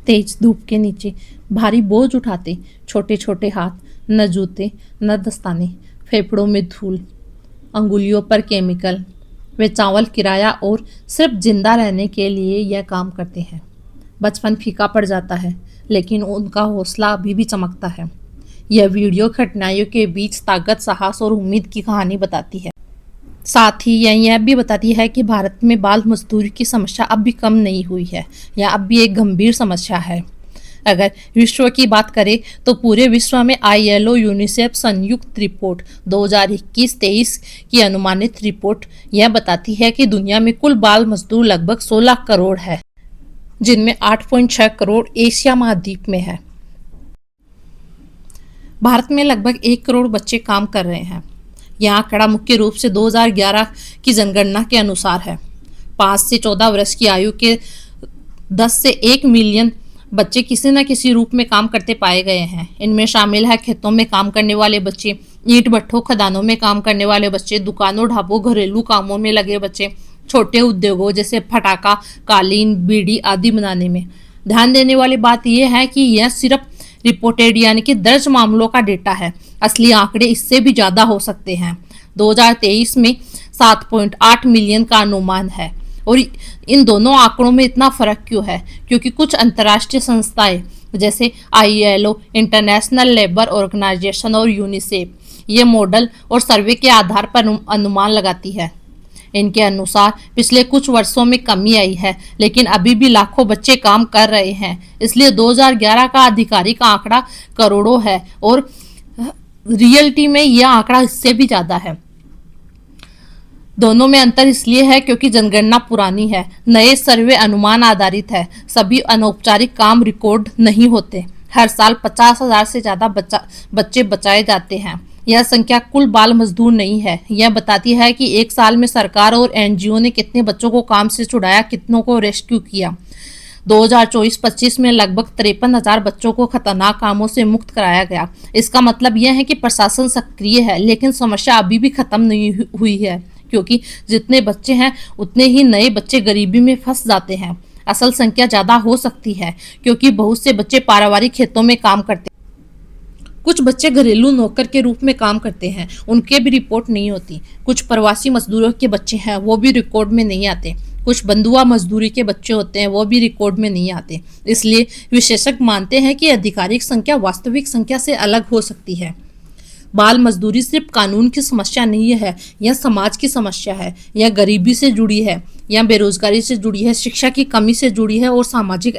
तेज धूप के नीचे भारी बोझ उठाते छोटे छोटे हाथ, न जूते न दस्ताने, फेफड़ों में धूल, अंगुलियों पर केमिकल। वे चावल किराया और सिर्फ जिंदा रहने के लिए यह काम करते हैं। बचपन फीका पड़ जाता है, लेकिन उनका हौसला अभी भी चमकता है। यह वीडियो कठिनाइयों के बीच ताकत, साहस और उम्मीद की कहानी बताती है। साथ ही यह भी बताती है कि भारत में बाल मजदूरी की समस्या अब भी कम नहीं हुई है। यह अब भी एक गंभीर समस्या है। अगर विश्व की बात करें तो पूरे विश्व में ILO यूनिसेफ संयुक्त रिपोर्ट 2021-23 की अनुमानित रिपोर्ट यह बताती है कि दुनिया में कुल बाल मजदूर लगभग 16 करोड़ है, जिनमें 8.6 करोड़ एशिया महाद्वीप में है। भारत में लगभग 1 करोड़ बच्चे काम कर रहे हैं। यह आंकड़ा मुख्य रूप से 2011 की जनगणना के अनुसार है। 5 से 14 वर्ष की आयु के 10 से 1 मिलियन बच्चे किसी न किसी रूप में काम करते पाए गए हैं। इनमें शामिल है खेतों में काम करने वाले बच्चे, ईंट भट्ठों खदानों में काम करने वाले बच्चे, दुकानों ढाबों घरेलू कामों में लगे बच्चे, छोटे उद्योगों जैसे फटाका, कालीन, बीड़ी आदि बनाने में। ध्यान देने वाली बात यह है कि यह सिर्फ रिपोर्टेड यानी कि दर्ज मामलों का डेटा है। असली आंकड़े इससे भी ज्यादा हो सकते हैं। 2023 में 7.8 मिलियन का अनुमान है। और इन दोनों आंकड़ों में इतना फर्क क्यों है? क्योंकि कुछ अंतर्राष्ट्रीय संस्थाएं जैसे ILO, इंटरनेशनल लेबर ऑर्गेनाइजेशन और यूनिसेफ ये मॉडल और सर्वे के आधार पर अनुमान लगाती है। इनके अनुसार पिछले कुछ वर्षों में कमी आई है, लेकिन अभी भी लाखों बच्चे काम कर रहे हैं। इसलिए 2011 का आधिकारिक आंकड़ा करोड़ों है और रियलिटी में यह आंकड़ा इससे भी ज्यादा है। दोनों में अंतर इसलिए है क्योंकि जनगणना पुरानी है, नए सर्वे अनुमान आधारित है। सभी अनौपचारिक काम रिकॉर्ड नहीं होते। हर साल 50,000 से ज्यादा बच्चे बचाए जाते हैं। यह संख्या कुल बाल मजदूर नहीं है। यह बताती है कि एक साल में सरकार और NGO ने कितने बच्चों को काम से छुड़ाया, कितनों को रेस्क्यू किया। 2024-25 में लगभग 53,000 बच्चों को खतरनाक कामों से मुक्त कराया गया। इसका मतलब यह है कि प्रशासन सक्रिय है, लेकिन समस्या अभी भी खत्म नहीं हुई है, क्योंकि जितने बच्चे हैं उतने ही नए बच्चे गरीबी में फंस जाते हैं। असल संख्या ज्यादा हो सकती है क्योंकि बहुत से बच्चे पारिवारिक खेतों में काम करते हैं। कुछ बच्चे घरेलू नौकर के रूप में काम करते हैं, उनके भी रिपोर्ट नहीं होती। कुछ प्रवासी मजदूरों के बच्चे हैं, वो भी रिकॉर्ड में नहीं आते। कुछ बंधुआ मजदूरी के बच्चे होते हैं, वो भी रिकॉर्ड में नहीं आते। इसलिए विशेषज्ञ मानते हैं कि आधिकारिक संख्या वास्तविक संख्या से अलग हो सकती है। बाल मजदूरी सिर्फ कानून की समस्या नहीं है, यह समाज की समस्या है। यह गरीबी से जुड़ी है, यह बेरोजगारी से जुड़ी है, शिक्षा की कमी से जुड़ी है और सामाजिक